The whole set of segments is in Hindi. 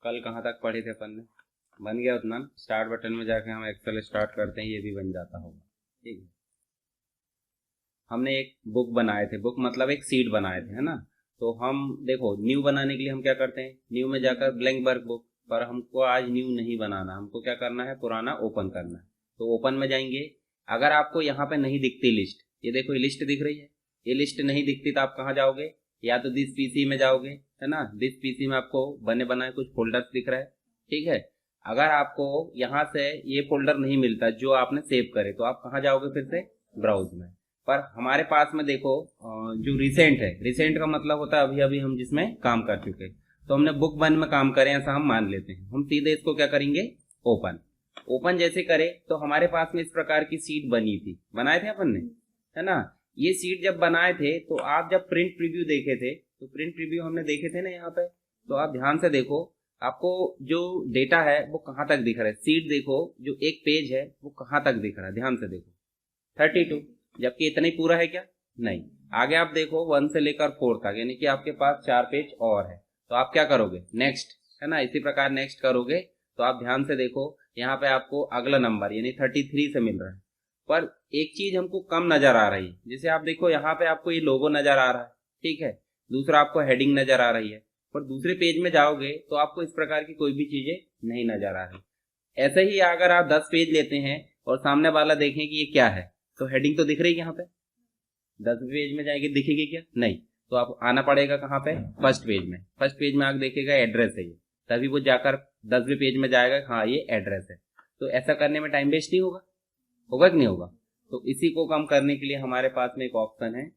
कल कहाँ तक पढ़े थे अपन ने? बन गया उतना? स्टार्ट बटन में जाके हम एक्सेल स्टार्ट करते हैं, ये भी बन जाता होगा। ठीक है, हमने एक बुक बनाए थे, बुक मतलब एक सीट बनाए थे, है ना। तो हम देखो न्यू बनाने के लिए हम क्या करते हैं, न्यू में जाकर ब्लैंक वर्क बुक, पर हमको आज न्यू नहीं बनाना, हमको क्या करना है, पुराना ओपन करना है। तो ओपन में जाएंगे। अगर आपको यहाँ पे नहीं दिखती लिस्ट, ये देखो ये लिस्ट दिख रही है, ये लिस्ट नहीं दिखती तो आप कहाँ जाओगे, या तो दिस पीसी में जाओगे, है ना। दिस पीसी में आपको बने बनाए कुछ फोल्डर्स दिख रहा है, ठीक है। अगर आपको यहाँ से ये फोल्डर नहीं मिलता जो आपने सेव करे, तो आप कहाँ जाओगे, फिर से ब्राउज में। पर हमारे पास में देखो जो रिसेंट है, रिसेंट का मतलब होता है अभी अभी हम जिसमें काम कर चुके हैं। तो हमने बुक वन में काम करें ऐसा हम मान लेते हैं, हम सीधे इसको क्या करेंगे, ओपन। ओपन जैसे करें तो हमारे पास में इस प्रकार की सीट बनी थी, बनाए थे अपन ने, है ना। ये सीट जब बनाए थे तो आप जब प्रिंट प्रीव्यू देखे थे, तो प्रिंट प्रीव्यू हमने देखे थे ना यहाँ पे, तो आप ध्यान से देखो आपको जो डेटा है वो कहाँ तक दिख रहा है। सीट देखो जो एक पेज है वो कहाँ तक दिख रहा है, ध्यान से देखो 32, जबकि इतना ही पूरा है क्या, नहीं। आगे आप देखो 1 से लेकर 4 तक, यानी कि आपके पास 4 पेज और है। तो आप क्या करोगे, नेक्स्ट, है ना। इसी प्रकार नेक्स्ट करोगे तो आप ध्यान से देखो यहाँ पे आपको अगला नंबर यानी 33 से मिल रहा है। पर एक चीज हमको कम नजर आ रही है, जैसे आप देखो यहाँ पे आपको ये लोगो नजर आ रहा है, ठीक है। दूसरा आपको हेडिंग नजर आ रही है, पर दूसरे पेज में जाओगे तो आपको इस प्रकार की कोई भी चीजें नहीं नजर आ रही। ऐसे ही अगर आप 10 पेज लेते हैं और सामने वाला देखें कि ये क्या है, तो हेडिंग तो दिख रही है यहाँ पे, 10 पेज में जाएगी दिखेगी क्या, नहीं। तो आप आना पड़ेगा कहाँ पे, फर्स्ट पेज में। फर्स्ट पेज में आगे देखेगा एड्रेस है ये, तभी वो जाकर 10वें पेज में जाएगा, हाँ ये एड्रेस है। तो ऐसा करने में टाइम वेस्ट नहीं होगा, होगा कि नहीं होगा। तो इसी को कम करने के लिए हमारे पास में एक ऑप्शन है,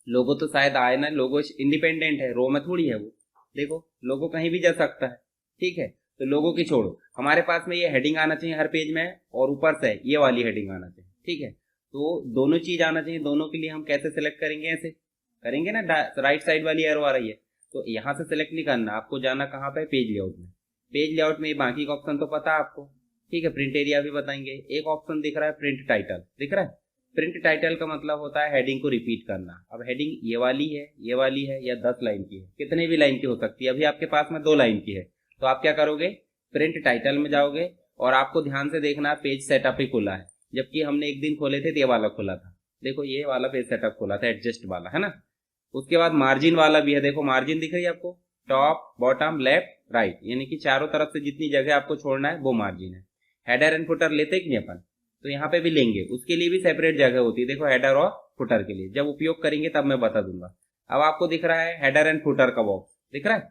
लोगो तो शायद आए ना, लोगो इंडिपेंडेंट है, रो में थोड़ी है वो। देखो लोगो कहीं भी जा सकता है, ठीक है। तो लोगो की छोड़ो, हमारे पास में ये हेडिंग आना चाहिए हर पेज में, और ऊपर से ये वाली हेडिंग आना चाहिए, ठीक है। तो दोनों चीज आना चाहिए, दोनों के लिए हम कैसे सिलेक्ट करेंगे, ऐसे करेंगे ना, राइट साइड वाली एरो आ रही है, तो यहाँ से सिलेक्ट नहीं करना, आपको जाना कहाँ पे, पेज लेआउट में। पेज लेआउट में बाकी का ऑप्शन तो पता है आपको, ठीक है। प्रिंट एरिया भी बताएंगे। एक ऑप्शन दिख रहा है प्रिंट टाइटल, दिख रहा है। प्रिंट टाइटल का मतलब होता है हेडिंग को रिपीट करना। अब हेडिंग ये वाली है, ये वाली है, या 10 लाइन की है, कितने भी लाइन की हो सकती है। अभी आपके पास में 2 लाइन की है, तो आप क्या करोगे, प्रिंट टाइटल में जाओगे, और आपको ध्यान से देखना पेज सेटअप ही खुला है, जबकि हमने एक दिन खोले थे तो ये वाला खुला था। देखो ये वाला पेज सेटअप खुला था, एडजस्ट वाला, है ना। उसके बाद मार्जिन वाला भी है, देखो मार्जिन दिख रही है आपको, टॉप बॉटम लेफ्ट राइट, यानी कि चारों तरफ से जितनी जगह आपको छोड़ना है वो मार्जिन है। हेडर एंड फुटर लेते कि नहीं अपन, तो यहाँ पे भी लेंगे, उसके लिए भी सेपरेट जगह होती है, देखो हेडर और फुटर के लिए। जब उपयोग करेंगे तब मैं बता दूंगा। अब आपको दिख रहा है हेडर एंड फुटर का बॉक्स, दिख रहा है।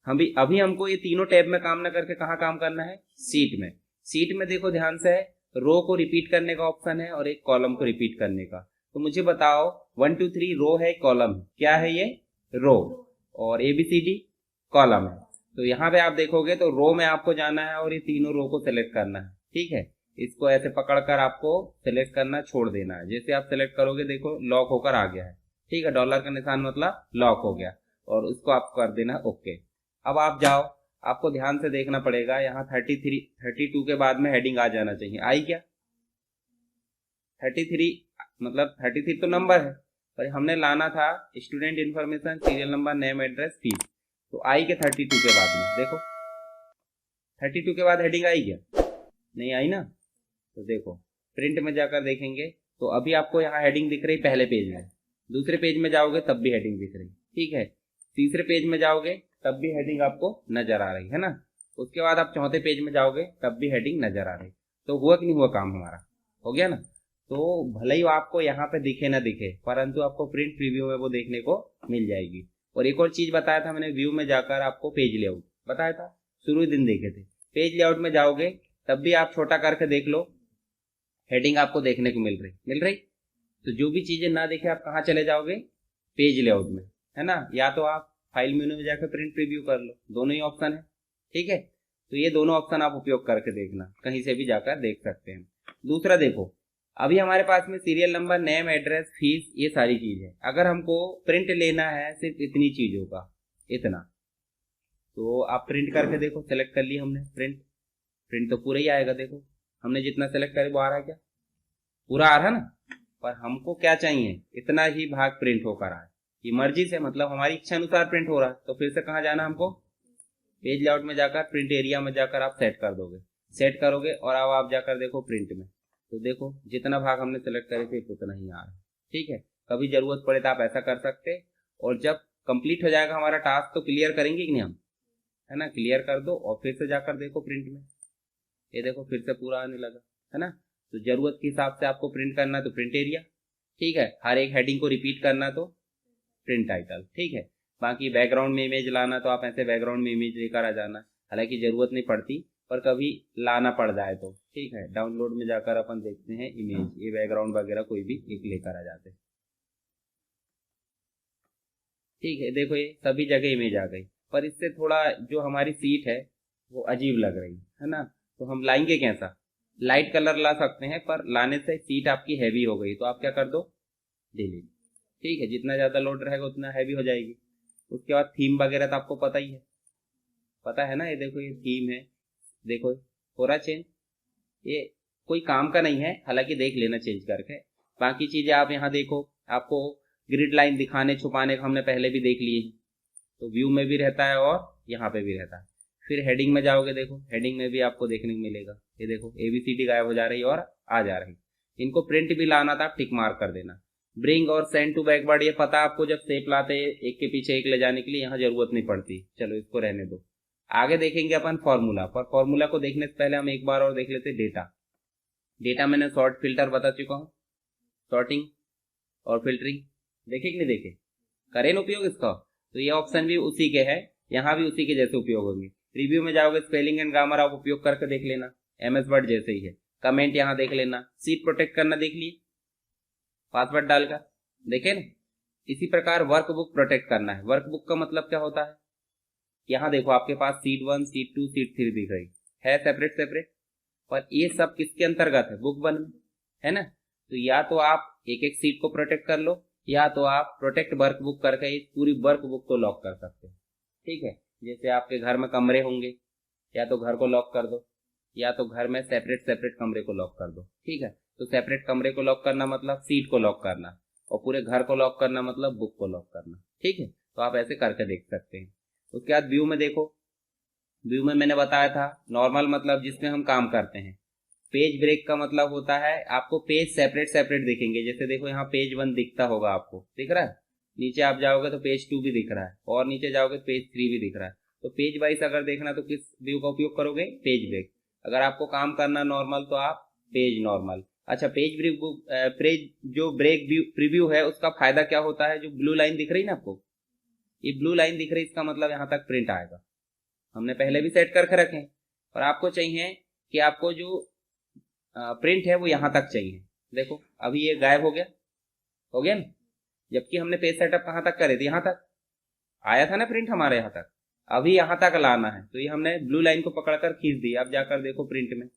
हम भी अभी हमको ये तीनों टैब में काम ना करके कहाँ काम करना है, सीट में। सीट में देखो ध्यान से, रो को रिपीट करने का ऑप्शन है और एक कॉलम को रिपीट करने का। तो मुझे बताओ 1 2 3 रो है, कॉलम है, क्या है ये, रो, और ABCD कॉलम है। तो यहाँ पे आप देखोगे तो रो में आपको जाना है और ये तीनों रो को सिलेक्ट करना है, ठीक है। इसको ऐसे पकड़कर आपको सिलेक्ट करना छोड़ देना है। जैसे आप सिलेक्ट करोगे देखो लॉक होकर आ गया है, ठीक है। डॉलर का निशान मतलब लॉक हो गया, और उसको आप कर देना ओके। अब आप जाओ, आपको ध्यान से देखना पड़ेगा, यहाँ 32 के बाद में हेडिंग आ जाना चाहिए, आई क्या, 33 मतलब 33 तो नंबर है, पर हमने लाना था student information, serial number, name, address, fees. तो आई के 32 के बाद में देखो 32 के बाद हेडिंग आई क्या, नहीं आई ना। तो देखो प्रिंट में जाकर देखेंगे तो अभी आपको यहाँ हेडिंग दिख रही पहले पेज में, दूसरे पेज में जाओगे तब भी हेडिंग दिख रही, ठीक है। तीसरे पेज में जाओगे तब भी हेडिंग आपको नजर आ रही है ना। उसके बाद आप चौथे पेज में जाओगे तब भी हेडिंग नजर आ रही। तो हुआ कि नहीं हुआ, काम हमारा हो गया ना। तो भले ही आपको यहाँ पे दिखे ना दिखे, परंतु आपको प्रिंट प्रीव्यू में वो देखने को मिल जाएगी। और एक और चीज बताया था मैंने, व्यू में जाकर आपको पेज लेआउट बताया था, शुरू दिन देखे थे। पेज लेआउट में जाओगे तब भी आप छोटा करके देख लो, हेडिंग आपको देखने को मिल रही। तो जो भी चीजें ना देखे आप कहाँ चले जाओगे, पेज लेआउट में, है ना। या तो आप फाइल मेनू में जाकर प्रिंट प्रीव्यू कर लो, दोनों ही ऑप्शन है, ठीक है। तो ये दोनों ऑप्शन आप उपयोग करके देखना, कहीं से भी जाकर देख सकते हैं। दूसरा देखो, अभी हमारे पास में serial number, name, address, fees, ये सारी चीज है। अगर हमको प्रिंट लेना है सिर्फ इतनी चीजों का, इतना, तो आप प्रिंट करके देखो, सेलेक्ट कर लिया हमने प्रिंट, प्रिंट तो पूरा ही आएगा। देखो हमने जितना सेलेक्ट करे वो आ रहा है क्या, पूरा आ रहा है ना। पर हमको क्या चाहिए, इतना ही भाग प्रिंट होकर आए, ये मर्जी से, मतलब हमारी इच्छा अनुसार प्रिंट हो रहा है। तो फिर से कहाँ जाना हमको, पेज लेआउट में जाकर प्रिंट एरिया में जाकर आप सेट कर दोगे, सेट करोगे और अब आप जाकर देखो प्रिंट में, तो देखो जितना भाग हमने सेलेक्ट करे थे उतना ही आ रहा है। ठीक है, कभी जरूरत पड़े तो आप ऐसा कर सकते, और जब कंप्लीट हो जाएगा हमारा टास्क तो क्लियर करेंगे कि नहीं हम, है ना, क्लियर कर दो और फिर से जाकर देखो प्रिंट में, ये देखो फिर से पूरा आने लगा, है ना। तो जरूरत के हिसाब से आपको प्रिंट करना तो प्रिंट एरिया, ठीक है, हर एक हेडिंग को रिपीट करना तो प्रिंट टाइटल, ठीक है। बाकी बैकग्राउंड में इमेज लाना तो आप ऐसे बैकग्राउंड में इमेज लेकर आ जाना, हालांकि जरूरत नहीं पड़ती पर कभी लाना पड़ जाए तो, ठीक है। डाउनलोड में जाकर अपन देखते हैं इमेज, ये बैकग्राउंड वगैरह कोई भी एक लेकर आ जाते, ठीक है। देखो ये सभी जगह इमेज आ गई, पर इससे थोड़ा जो हमारी सीट है वो अजीब लग रही है ना, तो हम लाएंगे कैसा, लाइट कलर ला सकते हैं, पर लाने से सीट आपकी हैवी हो गई तो आप क्या कर दो, डिलीट, ठीक है। जितना ज्यादा लोड रहेगा उतना हैवी हो जाएगी। उसके बाद थीम वगैरह तो आपको पता ही है, पता है ना, ये देखो ये थीम है, देखो हो रहा चेंज, ये कोई काम का नहीं है, हालांकि देख लेना चेंज करके। बाकी चीजें आप यहाँ देखो, आपको ग्रिड लाइन दिखाने छुपाने का हमने पहले भी देख लिए हैं, तो व्यू में भी रहता है और यहाँ पे भी रहता है। फिर हेडिंग में जाओगे, देखो हेडिंग में भी आपको देखने को मिलेगा, ये देखो ABCD गायब हो जा रही है और आ जा रही। इनको प्रिंट भी लाना था, टिक मार्क कर देना। ब्रिंग और सेंड टू बैकवर्ड, ये पता आपको, जब शेप लाते हैं एक के पीछे एक ले जाने के लिए, यहाँ जरूरत नहीं पड़ती, चलो इसको रहने दो। आगे देखेंगे अपन फॉर्मूला, पर फॉर्मूला को देखने से पहले हम एक बार और देख लेते डेटा। डेटा मैंने सॉर्ट फिल्टर बता चुका हूँ, सॉर्टिंग और फिल्टरिंग, देखे कि नहीं देखे, करें ना उपयोग इसका, तो ये ऑप्शन भी उसी के है, यहाँ भी उसी के जैसे उपयोग होंगे। रिव्यू में जाओगे, स्पेलिंग एंड ग्रामर आप उपयोग करके देख लेना, MS वर्ड जैसे ही है। कमेंट यहाँ देख लेना, सीट प्रोटेक्ट करना देख लिए, पासवर्ड डालकर, देखे ना। इसी प्रकार वर्कबुक प्रोटेक्ट करना है। वर्कबुक का मतलब क्या होता है, यहाँ देखो आपके पास सीट 1, सीट 2, सीट 3 दिख रही है सेपरेट सेपरेट, पर ये सब किसके अंतर्गत है, बुक 1 में, है ना। तो या तो आप एक एक सीट को प्रोटेक्ट कर लो, या तो आप प्रोटेक्ट वर्कबुक करके इस पूरी वर्कबुक को लॉक कर सकते हो, ठीक है। जैसे आपके घर में कमरे होंगे, या तो घर को लॉक कर दो, या तो घर में सेपरेट सेपरेट कमरे को लॉक कर दो, ठीक है। तो सेपरेट कमरे को लॉक करना मतलब सीट को लॉक करना, और पूरे घर को लॉक करना मतलब बुक को लॉक करना, ठीक है। तो आप ऐसे करके देख सकते हैं। उसके बाद व्यू में देखो, व्यू में मैंने बताया था नॉर्मल मतलब जिसमें हम काम करते हैं। पेज ब्रेक का मतलब होता है आपको पेज सेपरेट सेपरेट दिखेंगे, जैसे देखो यहाँ पेज 1 दिखता होगा, आपको दिख रहा है, नीचे आप जाओगे तो पेज 2 भी दिख रहा है, और नीचे जाओगे तो पेज 3 भी दिख रहा है। तो पेज वाइज अगर देखना तो किस व्यू का उपयोग करोगे, पेज ब्रेक। अगर आपको काम करना नॉर्मल तो आप पेज नॉर्मल। अच्छा, पेज ब्रेक पेज जो ब्रेक प्रीव्यू है उसका फायदा क्या होता है, जो ब्लू लाइन दिख रही है ना आपको, ये ब्लू लाइन दिख रही है, इसका मतलब यहाँ तक प्रिंट आएगा। हमने पहले भी सेट करके रखे, और आपको चाहिए कि आपको जो प्रिंट है वो यहाँ तक चाहिए। देखो अभी ये गायब हो गया ना, जबकि हमने पेज सेटअप कहाँ तक करे थे, यहाँ तक आया था ना प्रिंट हमारे यहाँ तक, अभी यहाँ तक लाना है, तो ये हमने ब्लू लाइन को पकड़कर खींच दी। अब जाकर देखो प्रिंट में,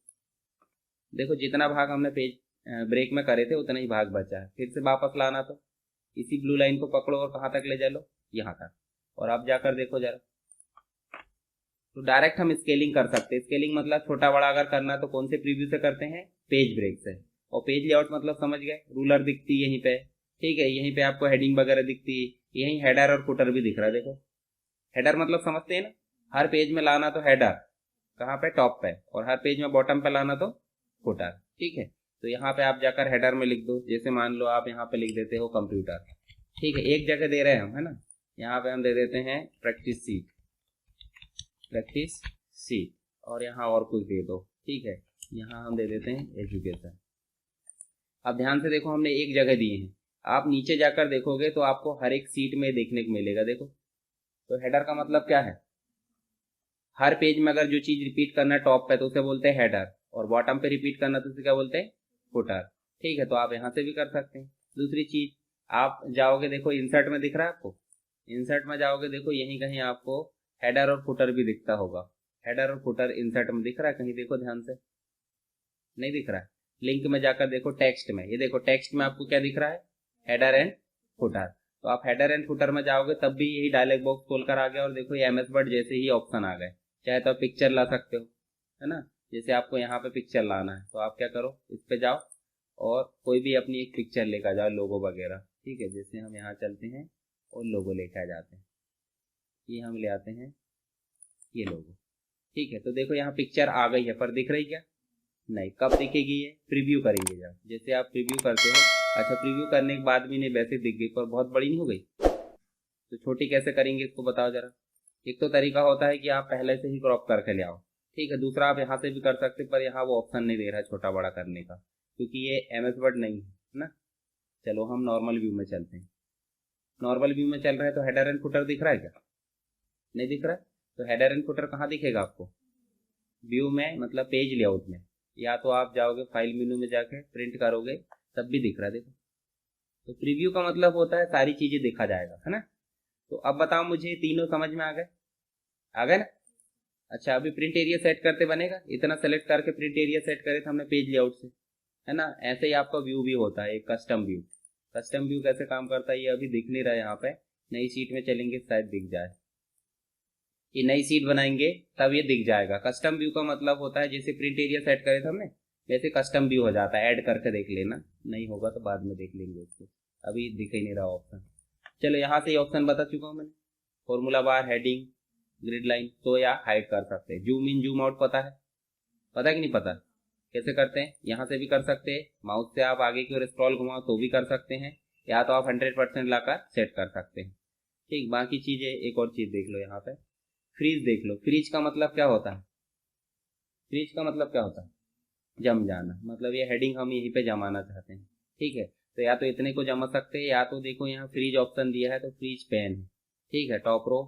देखो जितना भाग हमने पेज ब्रेक में करे थे उतना ही भाग बचा है। फिर से वापस लाना तो इसी ब्लू लाइन को पकड़ो और कहाँ तक ले चलो, यहाँ तक, और अब जाकर देखो जरा, तो डायरेक्ट हम स्केलिंग कर सकते हैं। स्केलिंग मतलब छोटा बड़ा अगर करना तो कौन से प्रीव्यू से करते हैं, पेज ब्रेक से। और पेज लेआउट मतलब समझ गए, रूलर दिखती है यहीं पे, ठीक है, यहीं पे आपको हेडिंग वगैरह दिखती है, यहीं हेडर और फुटर भी दिख रहा है। देखो हेडर मतलब समझते हैं ना, हर पेज में लाना तो हेडर कहाँ पे, टॉप पे, और हर पेज में बॉटम पे लाना तो फुटर, ठीक है। तो यहाँ पे आप जाकर हेडर में लिख दो, जैसे मान लो आप यहाँ पे लिख देते हो कंप्यूटर, ठीक है, एक जगह दे रहे हैं हम, है ना, यहाँ पे हम दे देते हैं प्रैक्टिस सीट, प्रैक्टिस सीट, और यहाँ और कुछ दे दो, ठीक है, यहाँ हम दे देते हैं एजुकेशन। अब ध्यान से देखो, हमने एक जगह दिए हैं, आप नीचे जाकर देखोगे तो आपको हर एक सीट में देखने को मिलेगा। देखो तो हेडर का मतलब क्या है, हर पेज में अगर जो चीज रिपीट करना है टॉप पे तो उसे बोलते हैं हेडर, और बॉटम पे रिपीट करना तो उसे क्या बोलते हैं, फुटर, ठीक है। तो आप यहाँ से भी कर सकते हैं। दूसरी चीज, आप जाओगे देखो इंसर्ट में दिख रहा है आपको, इंसर्ट में जाओगे देखो यहीं कहीं आपको हेडर और फुटर भी दिखता होगा। हेडर और फुटर इंसर्ट में दिख रहा है कहीं, देखो ध्यान से, नहीं दिख रहा है। लिंक में जाकर देखो टेक्स्ट में, ये देखो टेक्स्ट में आपको क्या दिख रहा है, हेडर एंड फुटर। तो आप हेडर एंड फुटर में जाओगे तब भी यही डायलॉग बॉक्स खोलकर आ गया, और देखो ये MS वर्ड जैसे ही ऑप्शन आ गए। चाहे तो आप पिक्चर ला सकते हो, है ना, जैसे आपको यहाँ पे पिक्चर लाना है तो आप क्या करो, इस पे जाओ और कोई भी अपनी एक पिक्चर लेकर जाओ, लोगो वगैरह, ठीक है। जैसे हम यहाँ चलते हैं और लोगो लेकर आ जाते हैं, ये हम ले आते हैं ये लोगो। ठीक है, तो देखो यहाँ पिक्चर आ गई है, पर दिख रही क्या? नहीं। कब दिखेगी ये? प्रीव्यू करेंगे जब। जैसे आप प्रीव्यू करते हो, अच्छा प्रीव्यू करने के बाद भी नहीं वैसे दिख गई, पर बहुत बड़ी नहीं हो गई, तो छोटी कैसे करेंगे इसको बताओ जरा। एक तो तरीका होता है कि आप पहले से ही क्रॉप करके ले आओ, ठीक है। दूसरा आप यहाँ से भी कर सकते, पर यहाँ वो ऑप्शन नहीं दे रहा है छोटा बड़ा करने का, क्योंकि ये MS वर्ड नहीं है ना। चलो हम नॉर्मल व्यू में चलते हैं। नॉर्मल व्यू में चल रहा है तो हेडर एंड फुटर दिख रहा है क्या? नहीं दिख रहा है। तो हेडर एंड फुटर कहाँ दिखेगा आपको? व्यू में, मतलब पेज लेआउट में, या तो आप जाओगे फाइल मेनू में जाके प्रिंट करोगे तब भी दिख रहा है, देखो। तो प्रीव्यू का मतलब होता है सारी चीजें देखा जाएगा, है ना। तो अब बताओ मुझे, तीनों समझ में आ गए? आ गए ना। अच्छा अभी प्रिंट एरिया सेट करते बनेगा, इतना सेलेक्ट करके प्रिंट एरिया सेट करे थे हमने पेज लेआउट से, है ना। ऐसे ही आपका व्यू भी होता है, एक कस्टम व्यू। कस्टम व्यू कैसे काम करता है ये अभी दिख नहीं रहा है यहाँ पे, नई सीट में चलेंगे शायद दिख जाए। ये नई सीट बनाएंगे तब ये दिख जाएगा। कस्टम व्यू का मतलब होता है जैसे प्रिंट एरिया सेट करे थे हमने, वैसे कस्टम व्यू हो जाता है। ऐड करके देख लेना, नहीं होगा तो बाद में देख लेंगे उसको, अभी दिख ही नहीं रहा ऑप्शन। चलो यहाँ से ऑप्शन बता चुका हूँ मैंने, formula bar, heading, grid line, तो या हाइड कर सकते हैं। जूम इन जूम आउट पता है? पता है कि नहीं पता? कैसे करते हैं? यहाँ से भी कर सकते हैं, माउस से आप आगे की ओर स्क्रॉल घुमाओ तो भी कर सकते हैं, या तो आप 100% लाकर सेट कर सकते हैं। ठीक, बाकी चीजें एक और चीज देख लो यहाँ पे, फ्रीज देख लो। फ्रीज का मतलब क्या होता है? फ्रीज का मतलब क्या होता है? जम जाना, मतलब ये हेडिंग हम यहीं पे जमाना चाहते हैं, ठीक है। तो या तो इतने को जमा सकते हैं, या तो देखो यहाँ फ्रीज ऑप्शन दिया है तो फ्रीज पेन है, ठीक है, टॉप रो,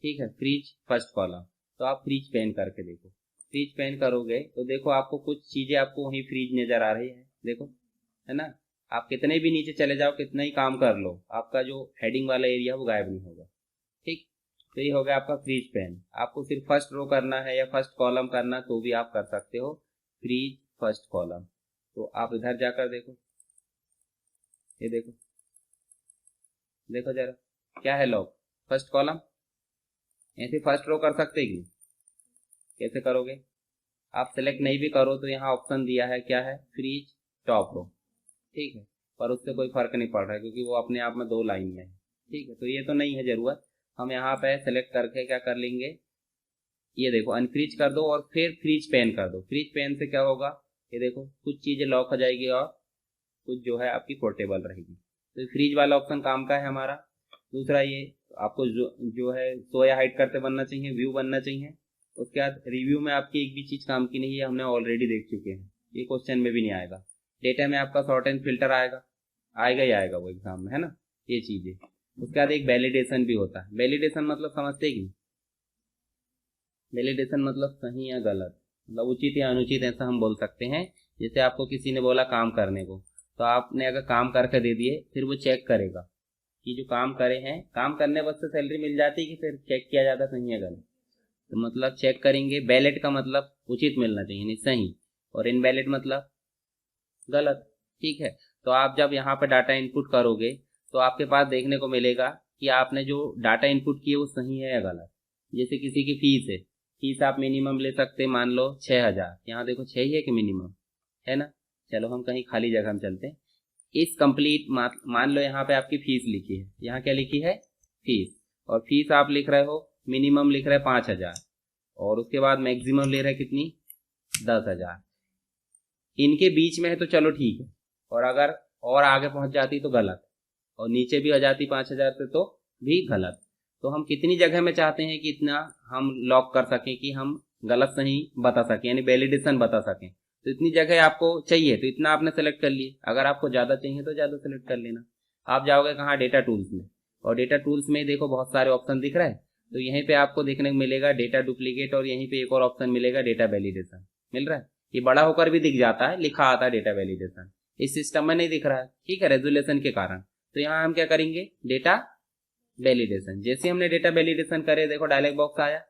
ठीक है, फ्रीज फर्स्ट कॉलम। तो आप फ्रीज पेन करके देखो। फ्रीज पेन करोगे तो देखो आपको कुछ चीजें आपको वहीं फ्रीज नजर आ रही है, देखो, है ना। आप कितने भी नीचे चले जाओ, कितना ही काम कर लो, आपका जो हेडिंग वाला एरिया वो गायब नहीं होगा। ठीक, तो ये हो गया आपका फ्रीज पेन। आपको सिर्फ फर्स्ट रो करना है या फर्स्ट कॉलम करना तो भी आप कर सकते हो, फ्रीज फर्स्ट कॉलम। तो आप इधर जाकर देखो, ये देखो, देखो जरा क्या है लॉक, फर्स्ट कॉलम। ऐसे फर्स्ट रो कर सकते कि कैसे करोगे? आप सेलेक्ट नहीं भी करो तो यहाँ ऑप्शन दिया है, क्या है? फ्रीज टॉप रो, ठीक है, पर उससे कोई फर्क नहीं पड़ रहा है क्योंकि वो अपने आप में 2 लाइन में है, ठीक है। तो ये तो नहीं है जरूरत, हम यहाँ पे सेलेक्ट करके क्या कर लेंगे, ये देखो अनफ्रीज कर दो और फिर फ्रीज पेन कर दो। फ्रीज पेन से क्या होगा, ये देखो कुछ चीजें लॉक हो जाएगी और कुछ जो है आपकी पोर्टेबल रहेगी। तो फ्रीज वाला ऑप्शन काम का है हमारा। दूसरा ये आपको जो है शो या हाइड करते बनना चाहिए, व्यू बनना चाहिए। उसके बाद रिव्यू में आपकी एक भी चीज काम की नहीं है, हमने ऑलरेडी देख चुके हैं, ये क्वेश्चन में भी नहीं आएगा। डेटा में आपका सॉर्ट एंड फिल्टर आएगा, आएगा ही आएगा वो एग्जाम में, है ना, ये चीजें। उसके बाद एक वैलिडेशन भी होता है। वैलिडेशन मतलब समझते कि वैलिडेशन मतलब सही या गलत, मतलब उचित या अनुचित, ऐसा हम बोल सकते हैं। जैसे आपको किसी ने बोला काम करने को, तो आपने अगर काम करके दे दिए, फिर वो चेक करेगा कि जो काम करे हैं, काम करने बस से सैलरी मिल जाती है कि फिर चेक किया जाता सही है गलत। तो मतलब चेक करेंगे। वैलिड का मतलब उचित मिलना चाहिए, नहीं सही, और इनवैलिड मतलब गलत, ठीक है। तो आप जब यहाँ पे डाटा इनपुट करोगे तो आपके पास देखने को मिलेगा कि आपने जो डाटा इनपुट किए वो सही है या गलत। जैसे किसी की फीस है, फीस आप मिनिमम ले सकते हैं, मान लो 6000, यहाँ देखो 6 ही है कि मिनिमम है ना। चलो हम कहीं खाली जगह में चलते हैं। इस कंप्लीट मान लो यहाँ पे आपकी फीस लिखी है, यहाँ क्या लिखी है? फीस। और फीस आप लिख रहे हो, मिनिमम लिख रहे हैं 5000, और उसके बाद मैक्सिमम ले रहे हैं कितनी? 10000। इनके बीच में है तो चलो ठीक है, और अगर और आगे पहुंच जाती तो गलत, और नीचे भी आ जाती 5000 से तो भी गलत। तो हम कितनी जगह में चाहते हैं कि इतना हम लॉक कर सकें कि हम गलत सही बता सकें, यानी वैलिडेशन बता सकें। तो इतनी जगह आपको चाहिए तो इतना आपने सेलेक्ट कर लिए, अगर आपको ज़्यादा चाहिए तो ज़्यादा सेलेक्ट कर लेना। आप जाओगे कहाँ? डेटा टूल्स में, और डेटा टूल्स में देखो बहुत सारे ऑप्शन दिख रहा है। तो यहीं पे आपको देखने को मिलेगा डेटा डुप्लीकेट, और यहीं पे एक और ऑप्शन मिलेगा डेटा वैलिडेशन, मिल रहा है। ये बड़ा होकर भी दिख जाता है, लिखा आता है डेटा वैलिडेशन, इस सिस्टम में नहीं दिख रहा है, ठीक है, रेजुलेशन के कारण। तो यहाँ हम क्या करेंगे? Data validation. जैसे हमने डेटा वैलिडेशन करे, देखो डायलॉग बॉक्स आया।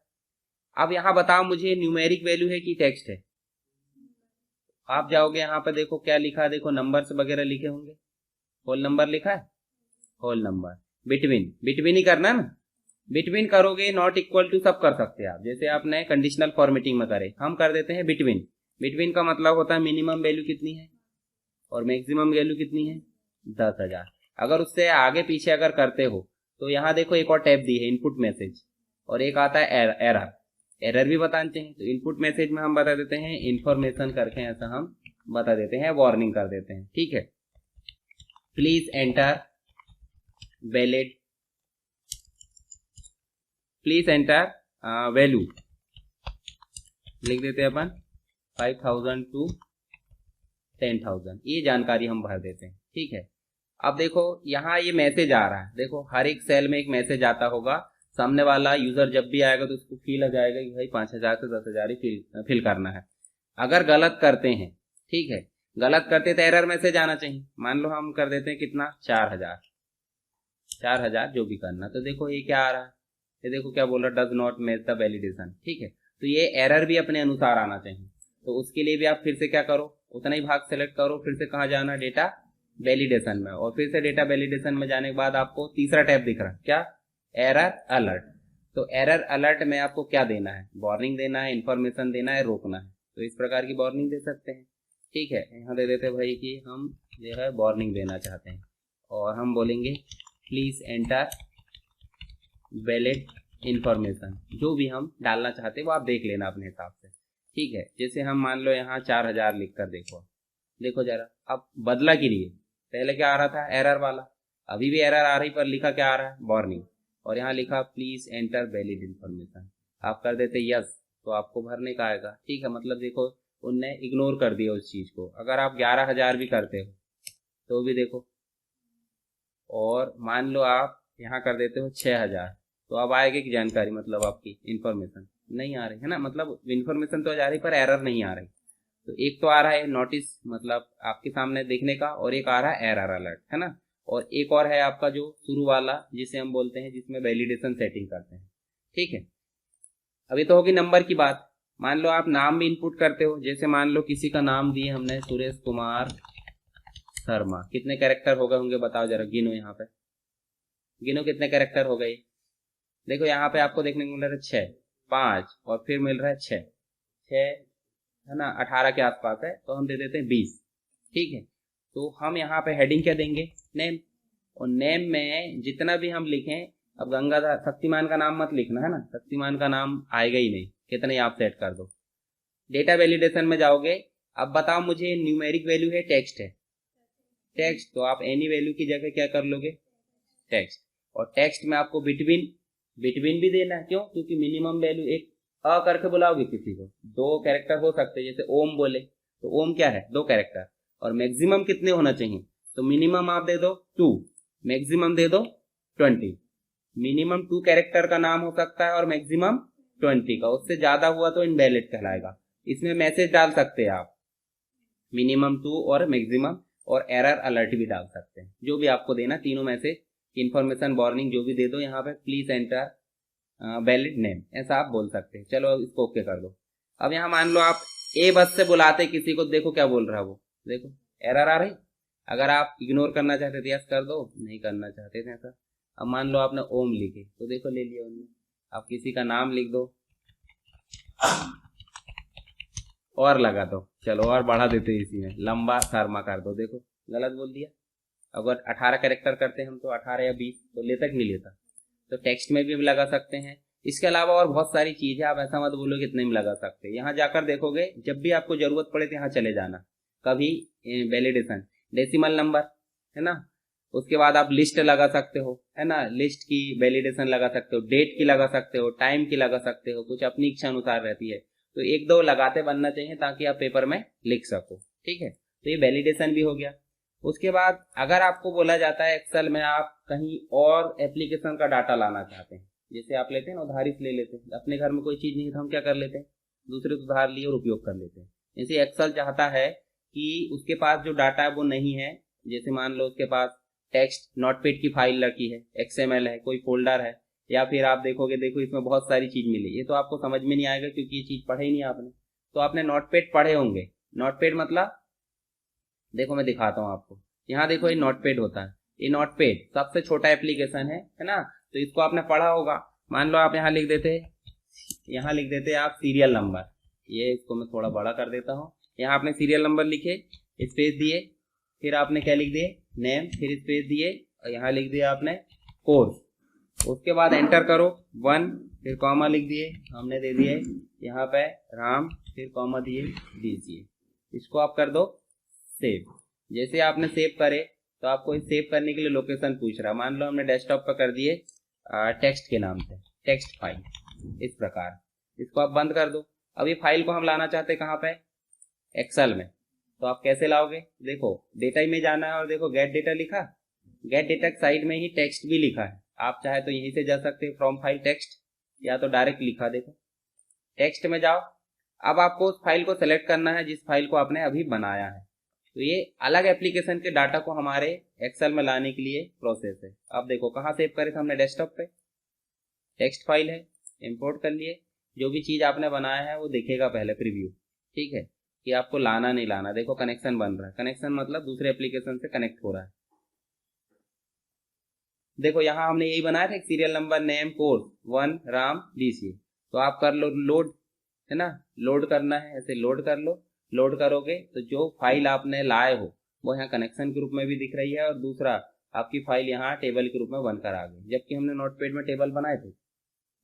अब यहाँ बताओ मुझे न्यूमेरिक वैल्यू है कि टेक्स्ट है? आप जाओगे यहाँ पर, देखो क्या लिखा है, देखो नंबर्स वगैरह लिखे होंगे, होल नंबर लिखा है, होल नंबर। बिटवीन, बिटवीन ही करना ना, बिटवीन करोगे, नॉट इक्वल टू सब कर सकते हैं आप, जैसे आपने कंडीशनल फॉर्मेटिंग में करे, हम कर देते हैं बिटवीन। बिटवीन का मतलब होता है मिनिमम वैल्यू कितनी है और मैक्सिमम वैल्यू कितनी है? 10000। अगर उससे आगे पीछे अगर करते हो तो यहाँ देखो एक और टैब दी है, इनपुट मैसेज, और एक आता है एरर। एरर भी बताना चाहिए। तो इनपुट मैसेज में हम बता देते हैं इंफॉर्मेशन करके, ऐसा हम बता देते हैं, वार्निंग कर देते हैं। ठीक है, please enter valid, please enter value लिख देते हैं अपन 5000 टू 10,000, ये जानकारी हम भर देते हैं। ठीक है, अब देखो यहाँ ये मैसेज आ रहा है, देखो हर एक सेल में एक मैसेज आता होगा, सामने वाला यूजर जब भी आएगा तो उसको फील आ जाएगा कि भाई 5,000 से 10,000 ही फिल करना है। अगर गलत करते हैं, ठीक है, गलत करते तो एरर मैसेज आना चाहिए। मान लो हम कर देते हैं कितना 4,000 जो भी करना, तो देखो ये क्या आ रहा है, ये देखो क्या बोल रहा है, does not match the validation. ठीक है, तो ये एरर भी अपने अनुसार आना चाहिए। तो उसके लिए भी आप फिर से क्या करो, उतना ही भाग सेलेक्ट करो, फिर से कहाँ जाना, डेटा वैलिडेशन में, और फिर से डेटा वैलिडेशन में जाने के बाद आपको तीसरा टैब दिख रहा है क्या, एरर अलर्ट। तो एरर अलर्ट में आपको क्या देना है, वार्निंग देना है, इंफॉर्मेशन देना है, रोकना है। तो इस प्रकार की वार्निंग दे सकते हैं। ठीक है, यहाँ दे देते भाई कि हम जो है वार्निंग देना चाहते हैं, और हम बोलेंगे प्लीज एंटर वैलिड इंफॉर्मेशन, जो भी हम डालना चाहते हैं वो आप देख लेना अपने हिसाब से। ठीक है, जैसे हम मान लो यहाँ 4,000 लिख कर देखो जरा, अब बदला कि नहीं, पहले क्या आ रहा था, एरर वाला, अभी भी एरर आ रही, पर लिखा क्या आ रहा है, वार्निंग, और यहाँ लिखा प्लीज एंटर वैलिड इंफॉर्मेशन। आप कर देते यस, तो आपको भरने का आएगा। ठीक है, मतलब देखो उनने इग्नोर कर दिया उस चीज को। अगर आप 11,000 भी करते हो तो भी देखो, और मान लो आप यहाँ कर देते हो 6,000, तो अब आएगी की जानकारी, मतलब आपकी इंफॉर्मेशन नहीं आ रही है ना, मतलब इंफॉर्मेशन तो आ रही पर एरर नहीं आ रही। तो एक तो आ रहा है नोटिस, मतलब आपके सामने देखने का, और एक आ रहा है एरर अलर्ट, है ना, और एक और है आपका जो शुरू वाला जिसे हम बोलते हैं, जिसमें वैलिडेशन सेटिंग करते हैं। ठीक है, अभी तो होगी नंबर की बात। मान लो आप नाम भी इनपुट करते हो, जैसे मान लो किसी का नाम दिए हमने सुरेश कुमार शर्मा, कितने कैरेक्टर हो गए होंगे बताओ जरा, गिनो यहाँ पे, गिनो कितने कैरेक्टर हो गए। देखो यहाँ पे आपको देखने को मिल रहा है 6, 5 और फिर मिल रहा है 6 है ना, 18 के आसपास है, तो हम दे देते हैं 20। ठीक है, तो हम यहाँ पे हेडिंग क्या देंगे, नेम, और नेम में जितना भी हम लिखें, अब गंगाधर शक्तिमान का नाम मत लिखना, है ना, शक्तिमान का नाम आएगा ही नहीं, कितने आप सेट कर दो। डेटा वैलिडेशन में जाओगे, अब बताओ मुझे न्यूमेरिक वैल्यू है, टेक्स्ट है, टेक्स्ट, तो आप एनी वैल्यू की जगह क्या कर लोगे, टेक्स्ट, और टेक्स्ट में आपको बिटवीन भी देना है, क्यों, क्योंकि मिनिमम वैल्यू एक अ करके बुलाओगे किसी को, 2 कैरेक्टर हो सकते हैं, जैसे ओम बोले तो ओम क्या है, 2 कैरेक्टर, और मैक्सिमम कितने होना चाहिए, तो मिनिमम आप दे दो 2, मैक्सिमम दे दो 20। मिनिमम 2 कैरेक्टर का नाम हो सकता है और मैक्सिमम 20 का, उससे ज्यादा हुआ तो इनवैलिड कहलाएगा। इसमें मैसेज डाल सकते हैं आप मिनिमम 2 और मैक्सिमम, और एरर अलर्ट भी डाल सकते हैं, जो भी आपको देना, तीनों मैसेज, इंफॉर्मेशन, वार्निंग जो भी दे दो। यहाँ पे प्लीज एंटर वैलिड नेम, ऐसा आप बोल सकते हैं। चलो इसको ओके कर दो। अब यहाँ मान लो आप ए बस से बुलाते किसी को, देखो क्या बोल रहा है वो, देखो एरर आ रही। अगर आप इग्नोर करना चाहते थे यस कर दो, नहीं करना चाहते थे ऐसा। अब मान लो आपने ओम लिखे, तो देखो ले लिया उन्होंने। आप किसी का नाम लिख दो और लगा दो, चलो और बढ़ा देते इसी में, लंबा शर्मा कर दो, देखो गलत बोल दिया। अगर 18 कैरेक्टर करते हम तो 18 या 20 तो लेता कि नहीं लेता। तो टेक्स्ट में भी लगा सकते हैं। इसके अलावा और बहुत सारी चीज है, आप ऐसा मत बोलो कितने में लगा सकते हैं। यहाँ जाकर देखोगे, जब भी आपको जरूरत पड़े तो यहाँ चले जाना। कभी वैलिडेशन डेसिमल नंबर, है ना, उसके बाद आप लिस्ट लगा सकते हो, है ना, लिस्ट की वैलिडेशन लगा सकते हो, डेट की लगा सकते हो, टाइम की लगा सकते हो, कुछ अपनी इच्छा अनुसार रहती है। तो 1-2 लगाते बनना चाहिए ताकि आप पेपर में लिख सको। ठीक है, तो ये वैलिडेशन भी हो गया। उसके बाद अगर आपको बोला जाता है एक्सेल में आप कहीं और एप्लीकेशन का डाटा लाना चाहते हैं, जैसे आप लेते हैं ना उधारी से ले लेते हैं, अपने घर में कोई चीज नहीं है तो हम क्या कर लेते हैं, दूसरे से उधार लिए और उपयोग कर लेते हैं। जैसे एक्सेल चाहता है कि उसके पास जो डाटा है वो नहीं है, जैसे मान लो उसके पास टेक्स्ट नोटपैड की फाइल रखी है, XML है, कोई फोल्डर है, या फिर आप देखोगे, देखो इसमें बहुत सारी चीज मिली, ये तो आपको समझ में नहीं आएगा क्योंकि ये चीज पढ़े ही नहीं आपने। तो आपने नोटपैड पढ़े होंगे। नोटपैड मतलब देखो मैं दिखाता हूँ आपको, यहाँ देखो ये नोटपैड होता है, ये नोटपैड सबसे छोटा एप्लीकेशन है ना, तो इसको आपने पढ़ा होगा। मान लो आप यहाँ लिख देते आप सीरियल नंबर, ये इसको मैं थोड़ा बड़ा कर देता हूँ। यहाँ आपने सीरियल नंबर लिखे, स्पेस दिए, फिर आपने क्या लिख दिए, नेम, फिर स्पेस दिए, और यहाँ लिख दिया आपने कोर्स। उसके बाद एंटर करो 1 फिर कॉमा लिख दिए, हमने दे दिए यहाँ पे राम, फिर कॉमा दिए दीजिए। इसको आप कर दो सेव। जैसे आपने सेव करे तो आपको इस सेव करने के लिए लोकेशन पूछ रहा है। मान लो हमने डेस्कटॉप पर कर दिए टेक्स्ट के नाम से, टेक्स्ट फाइल, इस प्रकार। इसको आप बंद कर दो। अब ये फाइल को हम लाना चाहते हैं कहाँ पे, एक्सेल में। तो आप कैसे लाओगे, देखो डेटा में जाना है और देखो गेट डेटा लिखा, गेट डेटा के साइड में ही टेक्स्ट भी लिखा है। आप चाहे तो यहीं से जा सकते हैं फ्रॉम फाइल टेक्स्ट, या तो डायरेक्ट लिखा, देखो टेक्स्ट में जाओ। अब आपको उस फाइल को सेलेक्ट करना है जिस फाइल को आपने अभी बनाया है। तो ये अलग एप्लीकेशन के डाटा को हमारे एक्सेल में लाने के लिए प्रोसेस है। अब देखो कहाँ सेव करे थे हमने, डेस्कटॉप पे, टेक्स्ट फाइल है, इंपोर्ट कर लिए। जो भी चीज आपने बनाया है वो दिखेगा पहले प्रीव्यू, ठीक है, कि आपको लाना नहीं लाना। देखो कनेक्शन बन रहा है, कनेक्शन मतलब दूसरे एप्लीकेशन से कनेक्ट हो रहा है। देखो यहाँ हमने यही बनाया था, serial number, name, course 1 Ram DC. तो आप कर लो लोड, है ना, लोड करना है, ऐसे लोड कर लो। लोड करोगे तो जो फाइल आपने लाए हो वो यहाँ कनेक्शन के रूप में भी दिख रही है, और दूसरा आपकी फाइल यहाँ टेबल के रूप में बनकर आ गई। जबकि हमने नोटपैड में टेबल बनाए थे,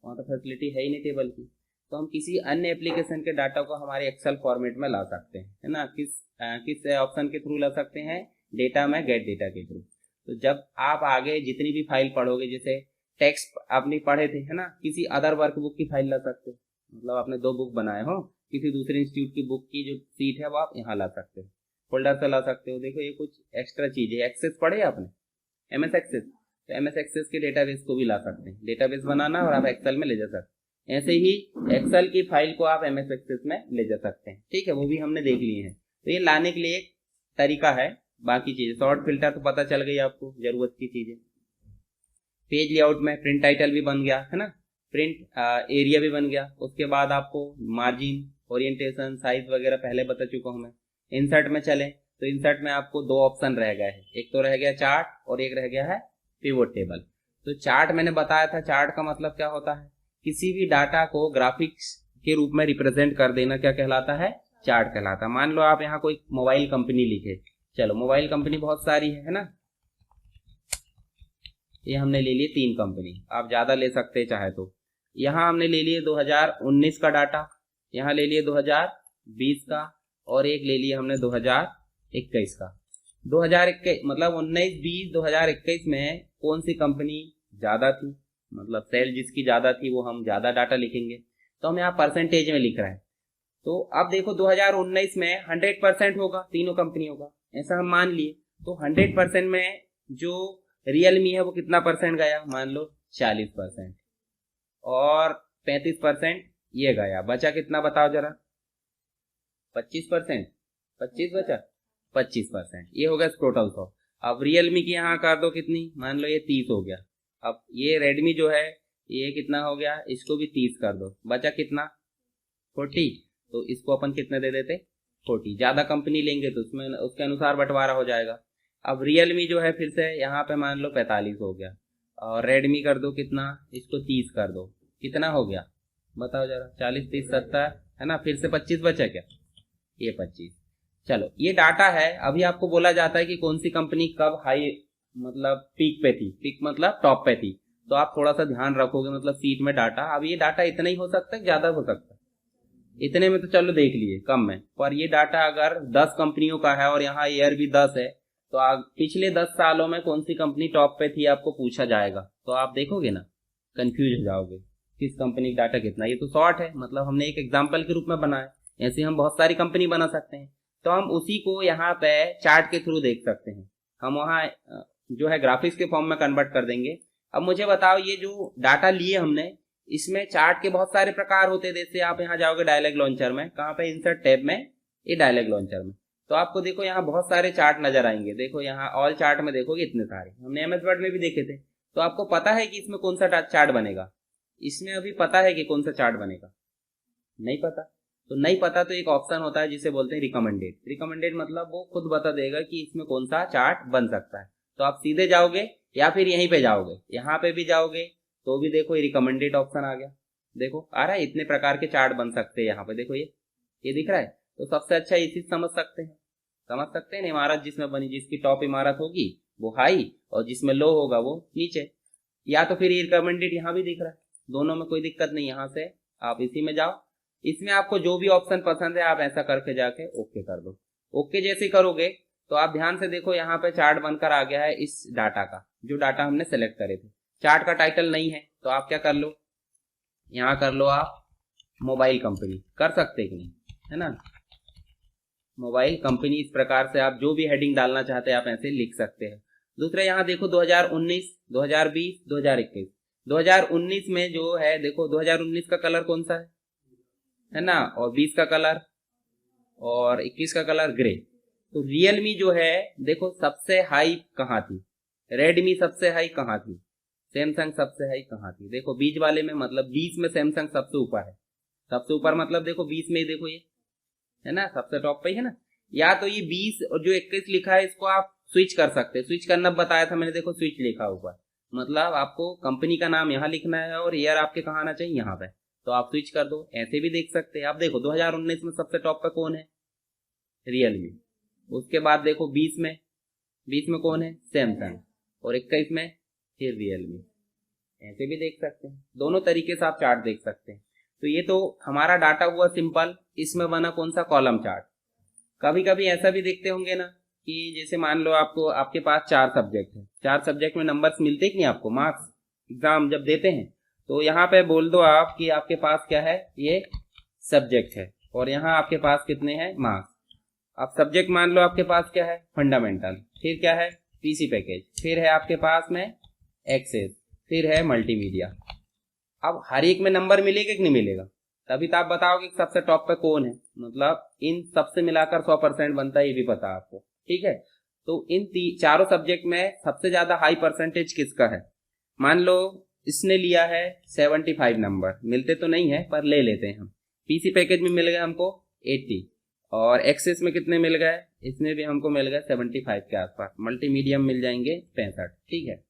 वहाँ तो फैसिलिटी है ही नहीं टेबल की। तो हम किसी अन्य एप्लीकेशन के डाटा को हमारे एक्सेल फॉर्मेट में ला सकते हैं, है ना। किस ऑप्शन के थ्रू ला सकते हैं, डेटा में गेट डेटा के थ्रू। तो जब आप आगे जितनी भी फाइल पढ़ोगे, जैसे टेक्स्ट आपने पढ़े थे, है ना, किसी अदर वर्कबुक की फाइल ला सकते हो। मतलब आपने 2 बुक बनाए हो, किसी दूसरे इंस्टीट्यूट की बुक की जो सीट है वो आप यहाँ ला सकते हो, फोल्डर से ला सकते हो। देखो ये कुछ एक्स्ट्रा चीज है। एक्सेस पढ़े आपने, एमएस एक्सेस, तो एमएस एक्सेस के डेटाबेस को भी ला सकते हैं। डेटाबेस बनाना और आप एक्सेल में ले जा सकते हैं। ऐसे ही एक्सेल की फाइल को आप एमएस एक्सेस में ले जा सकते हैं, ठीक है, वो भी हमने देख लिए हैं। तो ये लाने के लिए एक तरीका है। बाकी चीजें शॉर्ट फिल्टर तो पता चल गई आपको, जरूरत की चीजें। पेज लेआउट में प्रिंट टाइटल भी बन गया, है ना, प्रिंट एरिया भी बन गया। उसके बाद आपको मार्जिन, ओरिएंटेशन, साइज वगैरह पहले बता चुका हूं मैं। इंसर्ट में चले तो इंसर्ट में आपको 2 ऑप्शन रह गए हैं, एक तो रह गया चार्ट और एक रह गया है पिवोट टेबल। तो चार्ट मैंने बताया था, चार्ट का मतलब क्या होता है, किसी भी डाटा को ग्राफिक्स के रूप में रिप्रेजेंट कर देना क्या कहलाता है, चार्ट कहलाता है। मान लो आप यहाँ कोई मोबाइल कंपनी लिखे, चलो मोबाइल कंपनी बहुत सारी है ना, ये हमने ले लिए 3 कंपनी, आप ज्यादा ले सकते हैं चाहे तो। यहाँ हमने ले लिए 2019 का डाटा, यहाँ ले लिए 2020 का, और एक ले लिए हमने 2021 का। 2021 मतलब 19, 20, 2021 में कौन सी कंपनी ज्यादा थी, मतलब सेल जिसकी ज्यादा थी वो हम ज्यादा डाटा लिखेंगे। तो हम यहाँ परसेंटेज में लिख रहे हैं। तो अब देखो 2019 में 100% होगा, तीनों कंपनियों का, ऐसा हम मान लिए। तो 100% में जो रियलमी है वो कितना परसेंट गया, मान लो 40%, और 35% ये गया, बचा कितना बताओ जरा, 25%, 25 बचा, 25%, ये हो गया टोटल 100। अब रियलमी की यहाँ कर दो कितनी, मान लो ये 30 हो गया। अब ये रेडमी जो है ये कितना हो गया, इसको भी 30 कर दो, बचा कितना 40। तो इसको अपन कितने दे देते, 40। ज्यादा कंपनी लेंगे तो उसमें उसके अनुसार बंटवारा हो जाएगा। अब रियलमी जो है फिर से यहाँ पे मान लो 45 हो गया, और रेडमी कर दो कितना, इसको 30 कर दो, कितना हो गया बताओ जरा, 40, 30, 70, है ना। फिर से 25 बचा क्या, ये 25। चलो ये डाटा है। अभी आपको बोला जाता है कि कौन सी कंपनी कब हाई मतलब पीक पे थी, पीक मतलब टॉप पे थी। तो आप थोड़ा सा ध्यान रखोगे, मतलब सीट में डाटा, अब ये डाटा इतना ही हो सकता है, ज्यादा हो सकता है, इतने में तो चलो देख लिए कम में। पर ये डाटा अगर 10 कंपनियों का है और यहाँ ईयर भी 10 है, तो पिछले 10 सालों में कौन सी कंपनी टॉप पे थी आपको पूछा जाएगा, तो आप देखोगे ना, कंफ्यूज हो जाओगे किस कंपनी का डाटा कितना। ये तो शॉर्ट है, मतलब हमने एक एग्जाम्पल के रूप में बनाया, ऐसे हम बहुत सारी कंपनी बना सकते हैं। तो हम उसी को यहाँ पे चार्ट के थ्रू देख सकते हैं। हम वहाँ जो है ग्राफिक्स के फॉर्म में कन्वर्ट कर देंगे। अब मुझे बताओ, ये जो डाटा लिए हमने, इसमें चार्ट के बहुत सारे प्रकार होते हैं। जैसे आप यहाँ जाओगे डायलॉग लॉन्चर में, कहाँ पे, इंसर्ट टैब में, ये डायलॉग लॉन्चर में, तो आपको देखो यहाँ बहुत सारे चार्ट नजर आएंगे। देखो यहाँ ऑल चार्ट में देखोगे इतने सारे, हमने एमएस वर्ड में भी देखे थे। तो आपको पता है कि इसमें कौन सा चार्ट बनेगा, इसमें अभी पता है कि कौन सा चार्ट बनेगा, नहीं पता। तो नहीं पता तो एक ऑप्शन होता है जिसे बोलते हैं रिकमेंडेड। रिकमेंडेड मतलब वो खुद बता देगा कि इसमें कौन सा चार्ट बन सकता है। तो आप सीधे जाओगे या फिर यहीं पे जाओगे, यहाँ पे भी जाओगे तो भी देखो ये रिकमेंडेड ऑप्शन आ गया। देखो आ रहा है, इतने प्रकार के चार्ट बन सकते हैं। यहाँ पे देखो ये दिख रहा है। तो सबसे अच्छा इसी समझ सकते हैं ना, इमारत जिसमें बनी, जिसकी टॉप इमारत होगी वो हाई और जिसमें लो होगा वो नीचे। या तो फिर ये रिकमेंडेड यहाँ भी दिख रहा है, दोनों में कोई दिक्कत नहीं। यहाँ से आप इसी में जाओ, इसमें आपको जो भी ऑप्शन पसंद है आप ऐसा करके जाके ओके कर दो। ओके जैसे करोगे तो आप ध्यान से देखो यहाँ पे चार्ट बनकर आ गया है इस डाटा का, जो डाटा हमने सेलेक्ट करे थे। चार्ट का टाइटल नहीं है तो आप क्या कर लो, यहाँ कर लो आप मोबाइल कंपनी, कर सकते कि नहीं, है ना, मोबाइल कंपनी। इस प्रकार से आप जो भी हेडिंग डालना चाहते हैं आप ऐसे लिख सकते हैं। दूसरा यहाँ देखो 2019, 2020, 2021। 2019 में जो है देखो 2019 का कलर कौन सा है ना, और 20 का कलर और 21 का कलर ग्रे। तो रियलमी जो है देखो सबसे हाई कहाँ थी, रेडमी सबसे हाई कहाँ थी, सैमसंग सबसे हाई कहाँ थी, देखो बीच वाले में, मतलब 20 में सैमसंग सबसे ऊपर है। सबसे ऊपर मतलब देखो 20 में ही देखो ये है ना, सबसे टॉप पे ही है ना। या तो ये 20 और जो 21 लिखा है इसको आप स्विच कर सकते हैं। स्विच करना बताया था मैंने, देखो स्विच लिखा ऊपर, मतलब आपको कंपनी का नाम यहाँ लिखना है और ईयर आपके कहाँ आना चाहिए, यहाँ पे, तो आप स्विच कर दो। ऐसे भी देख सकते हैं आप। देखो 2019 में सबसे टॉप पे कौन है, रियलमी। उसके बाद देखो 20 में कौन है, सैमसंग, और 21 में फिर रियलमी। ऐसे भी देख सकते हैं, दोनों तरीके से आप चार्ट देख सकते हैं। तो ये तो हमारा डाटा हुआ सिंपल, इसमें बना कौन सा, कॉलम चार्ट। कभी कभी ऐसा भी देखते होंगे ना कि जैसे मान लो आपको, आपके पास 4 सब्जेक्ट है, 4 सब्जेक्ट में नंबर्स मिलते कि नहीं आपको, मार्क्स एग्जाम जब देते हैं, तो यहाँ पे बोल दो आप कि आपके पास क्या है, ये सब्जेक्ट है और यहाँ आपके पास कितने हैं, मार्क्स। अब सब्जेक्ट मान लो आपके पास क्या है, फंडामेंटल, फिर क्या है, पीसी पैकेज, फिर है आपके पास में एक्सेस, फिर है मल्टीमीडिया। अब हर एक में नंबर मिलेगा कि नहीं मिलेगा, तभी तो आप बताओगे कि सबसे टॉप पे कौन है, मतलब इन सबसे मिलाकर 100% बनता है, ये भी पता है आपको, ठीक है। तो इन चारों सब्जेक्ट में सबसे ज्यादा हाई परसेंटेज किसका है, मान लो इसने लिया है 75 नंबर, मिलते तो नहीं है पर ले लेते हैं हम। पीसी पैकेज में मिल गए हमको 80, और एक्सेस में कितने मिल गए, इसमें भी हमको मिल गए 75 के आसपास, मल्टीमीडियम मिल जाएंगे 65, ठीक है।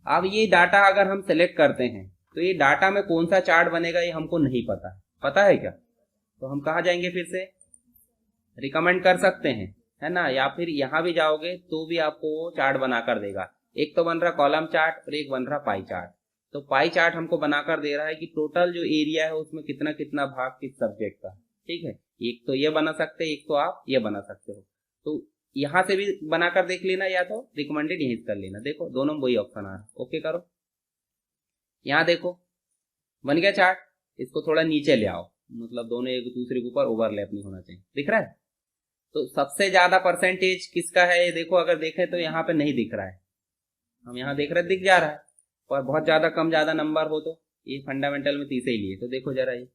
अब ये डाटा अगर हम सेलेक्ट करते हैं तो ये डाटा में कौन सा चार्ट बनेगा ये हमको नहीं पता है, पता है क्या, तो हम कहाँ जाएंगे, फिर से रिकमेंड कर सकते हैं, है ना, या फिर यहाँ भी जाओगे तो भी आपको वो चार्ट बनाकर देगा। एक तो बन रहा कॉलम चार्ट और एक बन रहा पाई चार्ट। तो पाई चार्ट हमको बनाकर दे रहा है कि टोटल जो एरिया है उसमें कितना कितना भाग किस सब्जेक्ट का, ठीक है। एक तो ये बना सकते हैं, एक तो आप ये बना सकते हो। तो यहाँ से भी बनाकर देख लेना, या तो रिकमेंडेड यहीं कर लेना। देखो दोनों में वही ऑप्शन आ रहा है, ओके करो। यहाँ देखो बन गया चार्ट, इसको थोड़ा नीचे ले आओ, मतलब दोनों एक दूसरे के ऊपर ओवरलैप नहीं होना चाहिए, दिख रहा है। तो सबसे ज्यादा परसेंटेज किसका है ये देखो, अगर देखें तो यहाँ पे नहीं दिख रहा है, हम यहाँ देख रहे दिख जा रहा है, और बहुत ज्यादा कम ज्यादा नंबर हो तो ये फंडामेंटल में 30 ही लिए, तो देखो जरा ये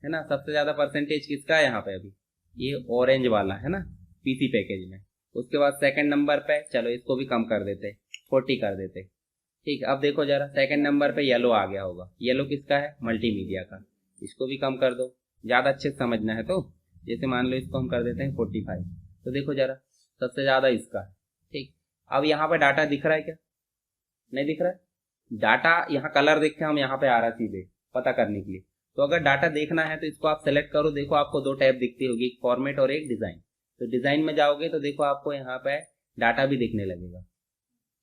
है ना, सबसे ज्यादा परसेंटेज किसका है यहाँ पे, अभी ये ऑरेंज वाला है ना, पीसी पैकेज में। उसके बाद सेकंड नंबर पे, चलो इसको भी कम कर देते, 40 कर देते, ठीक है। अब देखो जरा सेकंड नंबर पे येलो आ गया होगा, येलो किसका है, मल्टीमीडिया का, इसको भी कम कर दो, ज्यादा अच्छे से समझना है। तो जैसे मान लो इसको हम कर देते हैं 45, तो देखो जरा सबसे ज्यादा इसका है, ठीक। अब यहाँ पे डाटा दिख रहा है क्या, नहीं दिख रहा है डाटा, यहाँ कलर देख के हम यहाँ पे आ रहा है सीधे पता करने के लिए। तो अगर डाटा देखना है तो इसको आप सेलेक्ट करो, देखो आपको 2 टैब दिखती होगी, एक फॉर्मेट और एक डिजाइन। तो डिजाइन में जाओगे तो देखो आपको यहाँ पे डाटा भी दिखने लगेगा,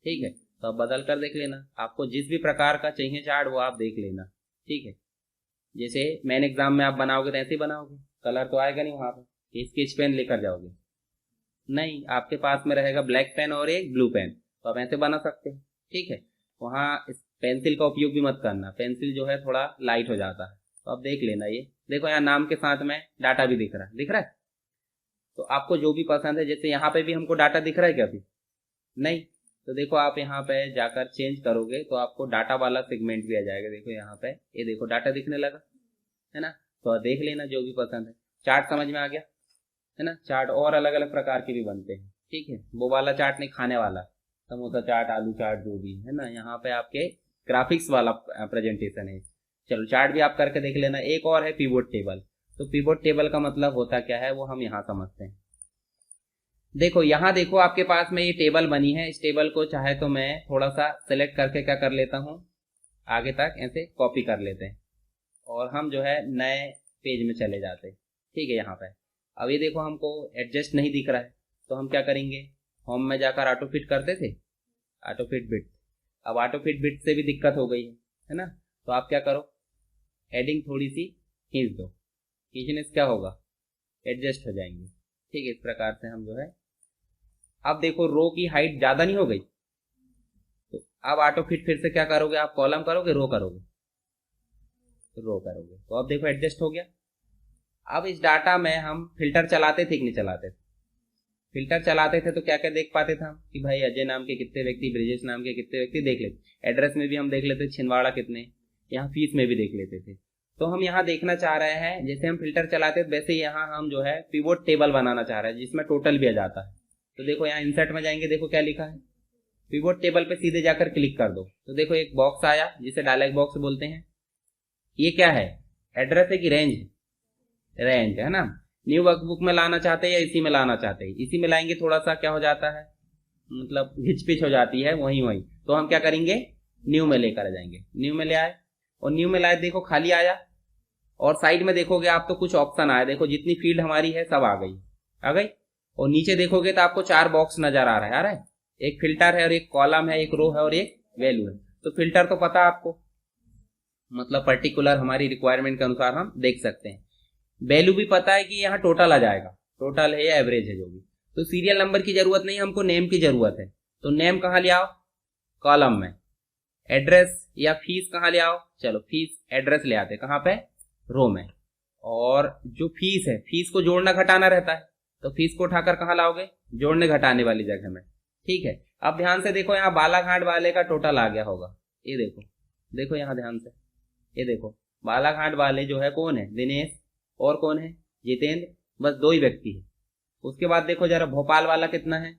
ठीक है। तो आप बदल कर देख लेना, आपको जिस भी प्रकार का चाहिए चार्ट वो आप देख लेना, ठीक है। जैसे मेन एग्जाम में आप बनाओगे तो ऐसे ही बनाओगे, कलर तो आएगा नहीं वहां पर, स्केच पेन लेकर जाओगे नहीं, आपके पास में रहेगा ब्लैक पेन और एक ब्लू पेन, तो आप ऐसे बना सकते हैं, ठीक है। वहाँ पेंसिल का उपयोग भी मत करना, पेंसिल जो है थोड़ा लाइट हो जाता है, तो आप देख लेना। ये देखो यहाँ नाम के साथ में डाटा भी दिख रहा है, दिख रहा है। तो आपको जो भी पसंद है, जैसे यहाँ पे भी हमको डाटा दिख रहा है क्या अभी, नहीं, तो देखो आप यहाँ पे जाकर चेंज करोगे तो आपको डाटा वाला सेगमेंट भी आ जाएगा, देखो यहाँ पे ये देखो डाटा दिखने लगा, है ना। तो देख लेना जो भी पसंद है। चार्ट समझ में आ गया, है ना। चार्ट और अलग अलग प्रकार के भी बनते हैं, ठीक है, वो वाला चार्ट नहीं, खाने वाला समोसा चार्ट, आलू चार्ट, जो भी है ना। यहाँ पे आपके ग्राफिक्स वाला प्रेजेंटेशन है। चलो चार्ट भी आप करके देख लेना। एक और है पिवोट टेबल। तो पिवोट टेबल का मतलब होता क्या है वो हम यहाँ समझते हैं। देखो यहाँ देखो आपके पास में ये टेबल बनी है, इस टेबल को चाहे तो मैं थोड़ा सा सेलेक्ट करके क्या कर लेता हूँ, आगे तक ऐसे कॉपी कर लेते हैं और हम जो है नए पेज में चले जाते हैं, ठीक है। यहाँ पे अब ये देखो हमको एडजस्ट नहीं दिख रहा है, तो हम क्या करेंगे, होम में जाकर ऑटो फिट करते थे, ऑटो फिट बिट। अब ऑटो फिट बिट से भी दिक्कत हो गई है ना। तो आप क्या करो, हेडिंग थोड़ी सी खींच दो, खींचने से क्या होगा, एडजस्ट हो जाएंगे। ठीक है, इस प्रकार से हम जो है, अब देखो रो की हाइट ज़्यादा नहीं हो गई, तो अब ऑटो फिट फिर से क्या करोगे आप, कॉलम करोगे, रो करोगे, रो करोगे, तो अब देखो एडजस्ट हो गया। अब इस डाटा में हम फिल्टर चलाते थे कि नहीं चलाते थे, फिल्टर चलाते थे तो क्या क्या देख पाते थे हम कि भाई अजय नाम के कितने व्यक्ति, ब्रिजेश नाम के कितने व्यक्ति देख लेते, एड्रेस में भी हम देख लेते छिंदवाड़ा कितने, यहाँ फीस में भी देख लेते थे। तो हम यहाँ देखना चाह रहे हैं, जैसे हम फिल्टर चलाते थे वैसे यहाँ हम जो है पिवोट टेबल बनाना चाह रहे हैं जिसमें टोटल भी आ जाता है। तो देखो यहाँ इंसर्ट में जाएंगे, देखो क्या लिखा है, पिवोट टेबल पे सीधे जाकर क्लिक कर दो, तो देखो एक बॉक्स आया जिसे डायलॉग बॉक्स बोलते हैं। ये क्या है, एड्रेस है कि रेंज, रेंज है ना। न्यू वर्कबुक में लाना चाहते हैं या इसी में लाना चाहते हैं, इसी में लाएंगे थोड़ा सा क्या हो जाता है, मतलब घिचपिच हो जाती है वहीं वहीं, तो हम क्या करेंगे न्यू में लेकर आ जाएंगे। न्यू में ले आए, और न्यू में लाए, देखो खाली आया, और साइड में देखोगे आप तो कुछ ऑप्शन आया, देखो जितनी फील्ड हमारी है सब आ गई, आ गई। और नीचे देखोगे तो आपको 4 बॉक्स नजर आ रहा है, एक फिल्टर है और एक कॉलम है, एक रो है और एक वैल्यू है। तो फिल्टर तो पता आपको, मतलब पर्टिकुलर हमारी रिक्वायरमेंट के अनुसार हम देख सकते हैं। वैल्यू भी पता है कि यहाँ टोटल आ जाएगा, टोटल है या एवरेज है जो भी। तो सीरियल नंबर की जरूरत नहीं, हमको नेम की जरूरत है, तो नेम कहाँ ले आओ, कॉलम में। एड्रेस या फीस कहाँ ले आओ, चलो फीस एड्रेस ले आते, कहाँ पे, रो में। और जो फीस है, फीस को जोड़ना घटाना रहता है, तो फीस को उठाकर कहाँ लाओगे, जोड़ने घटाने वाली जगह में। ठीक है, अब ध्यान से देखो यहाँ बालाघाट वाले का टोटल आ गया होगा, ये देखो, देखो यहाँ ध्यान से, ये देखो बालाघाट वाले जो है कौन है, दिनेश, और कौन है, जितेंद्र, बस 2 ही व्यक्ति है। उसके बाद देखो जरा भोपाल वाला कितना है,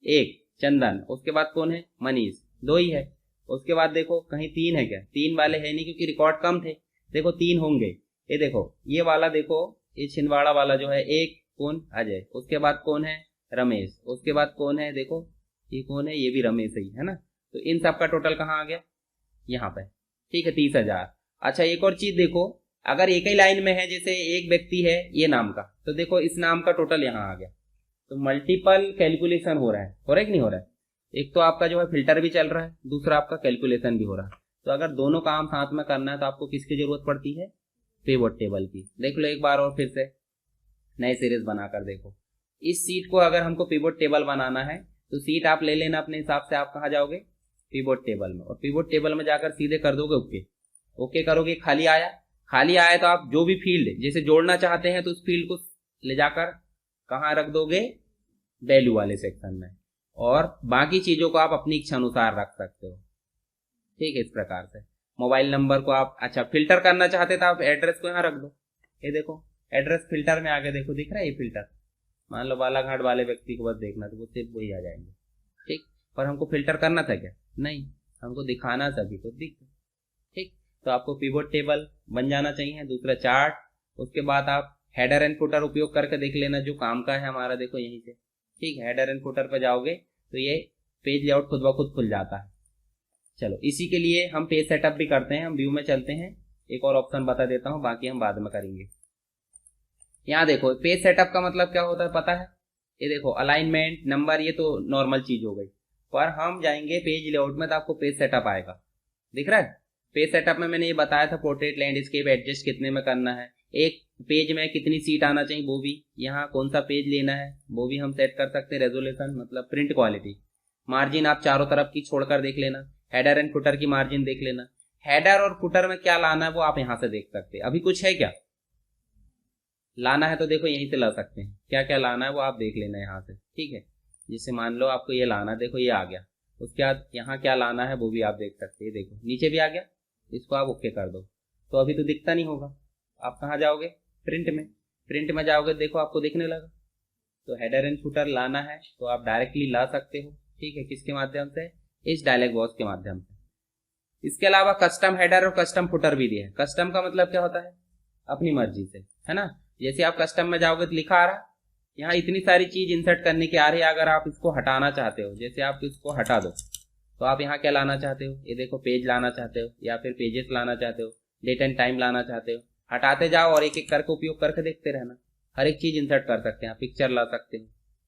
1 चंदन, उसके बाद कौन है, मनीष, 2 ही है। उसके बाद देखो कहीं 3 है क्या, 3 वाले है नहीं क्योंकि रिकॉर्ड कम थे, देखो 3 होंगे। ये देखो ये वाला, देखो ये छिंदवाड़ा वाला जो है, 1 कौन, अजय, उसके बाद कौन है, रमेश, उसके बाद कौन है, देखो ये कौन है, ये भी रमेश ही है ना। तो इन सब का टोटल कहाँ आ गया, यहाँ पे। ठीक है, 30,000। अच्छा एक और चीज देखो, अगर एक ही लाइन में है, जैसे एक व्यक्ति है ये नाम का, तो देखो इस नाम का टोटल यहाँ आ गया। तो मल्टीपल कैलकुलेशन हो रहा है, हो रहा है कि नहीं हो रहा है, एक तो आपका जो है फिल्टर भी चल रहा है, दूसरा आपका कैलकुलेशन भी हो रहा है। तो अगर दोनों काम साथ में करना है तो आपको किसकी जरूरत पड़ती है, पिवोट टेबल की। देख लो एक बार और फिर से नए सीरीज बनाकर देखो। इस सीट को अगर हमको पिवोट टेबल बनाना है तो सीट आप ले लेना अपने हिसाब से, आप कहाँ जाओगे, पिवोट टेबल में, और पिवोट टेबल में जाकर सीधे कर दोगे ओके, ओके करोगे, खाली आया, खाली आया तो आप जो भी फील्ड जैसे जोड़ना चाहते हैं तो उस फील्ड को ले जाकर कहाँ रख दोगे, वैल्यू वाले सेक्शन में, और बाकी चीजों को आप अपनी इच्छा अनुसार रख सकते हो। ठीक है, इस प्रकार से मोबाइल नंबर को आप, अच्छा फिल्टर करना चाहते तो आप एड्रेस को यहाँ रख दो, ये देखो एड्रेस फिल्टर में आगे देखो दिख रहा है ये फिल्टर, मान लो बालाघाट वाले व्यक्ति को बस देखना तो वो सिर्फ वही आ जाएंगे। ठीक, पर हमको फिल्टर करना था क्या, नहीं, हमको दिखाना सभी को दिख। ठीक, तो आपको पिवोट टेबल बन जाना चाहिए, दूसरा चार्ट, उसके बाद आप हेडर एंड फुटर उपयोग करके देख लेना जो काम का है हमारा, देखो यहीं से। ठीक है, हेडर एंड फुटर पर जाओगे तो ये पेज लेआउट खुद ब खुद खुल जाता है। चलो इसी के लिए हम पेज सेटअप भी करते हैं, हम व्यू में चलते हैं, एक और ऑप्शन बता देता हूँ, बाकी हम बाद में करेंगे। यहाँ देखो पेज सेटअप का मतलब क्या होता है पता है, ये देखो अलाइनमेंट, नंबर, ये तो नॉर्मल चीज हो गई, पर हम जाएंगे पेज लेआउट में तो आपको पेज सेटअप आएगा, दिख रहा है। पेज सेटअप में मैंने ये बताया था, पोर्ट्रेट, लैंडस्केप, एडजस्ट कितने में करना है, एक पेज में कितनी सीट आना चाहिए वो भी, यहाँ कौन सा पेज लेना है वो भी हम सेट कर सकते हैं, रेजोल्यूशन मतलब प्रिंट क्वालिटी, मार्जिन आप चारों तरफ की छोड़कर देख लेना, हेडर एंड फुटर की मार्जिन देख लेना, हेडर और फुटर में क्या लाना है वो आप यहाँ से देख सकते हैं। अभी कुछ है क्या लाना है तो देखो यहीं से ला सकते हैं, क्या क्या लाना है वो आप देख लेना यहाँ से। ठीक है, जैसे मान लो आपको ये लाना है, देखो ये आ गया, उसके बाद यहाँ क्या लाना है वो भी आप देख सकते हैं, देखो नीचे भी आ गया, इसको आप ओके कर दो। तो अभी तो दिखता नहीं होगा, आप कहाँ जाओगे, प्रिंट में, प्रिंट में जाओगे देखो आपको दिखने लगा। तो हेडर एंड फुटर लाना है तो आप डायरेक्टली ला सकते हो। ठीक है, किसके माध्यम से, इस डायलॉग बॉक्स के माध्यम से। इसके अलावा कस्टम हेडर और कस्टम फुटर भी दिए हैं। कस्टम का मतलब क्या होता है, अपनी मर्जी से, है ना। जैसे आप कस्टम में जाओगे तो लिखा आ रहा, यहाँ इतनी सारी चीज इंसर्ट करने की आ रही है, अगर आप इसको हटाना चाहते हो, जैसे आप इसको हटा दो तो आप यहाँ क्या लाना चाहते हो, ये देखो पेज लाना चाहते हो या फिर पेजेस लाना चाहते हो, डेट एंड टाइम लाना चाहते हो, हटाते जाओ और एक एक करके उपयोग करके देखते रहना, हर एक चीज इंसर्ट कर सकते हैं, पिक्चर ला सकते हो।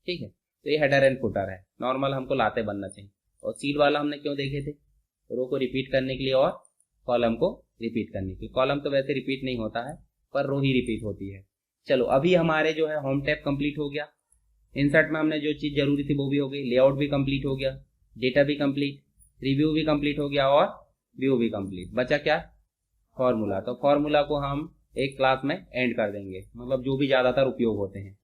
ठीक है, तो ये हेडर एंड फुटर है, नॉर्मल हमको लाते बनना चाहिए। और सीड वाला हमने क्यों देखे थे, रो को रिपीट करने के लिए और कॉलम को रिपीट करने के लिए। कॉलम तो वैसे रिपीट नहीं होता है, पर रो ही रिपीट होती है। चलो अभी हमारे जो है होम टैब कंप्लीट हो गया, इंसर्ट में हमने जो चीज़ जरूरी थी वो भी हो गई, लेआउट भी कंप्लीट हो गया, डेटा भी कंप्लीट, रिव्यू भी कंप्लीट हो गया और व्यू भी कंप्लीट। बचा क्या? फॉर्मूला। तो फॉर्मूला को हम एक क्लास में एंड कर देंगे, मतलब जो भी ज़्यादातर उपयोग होते हैं।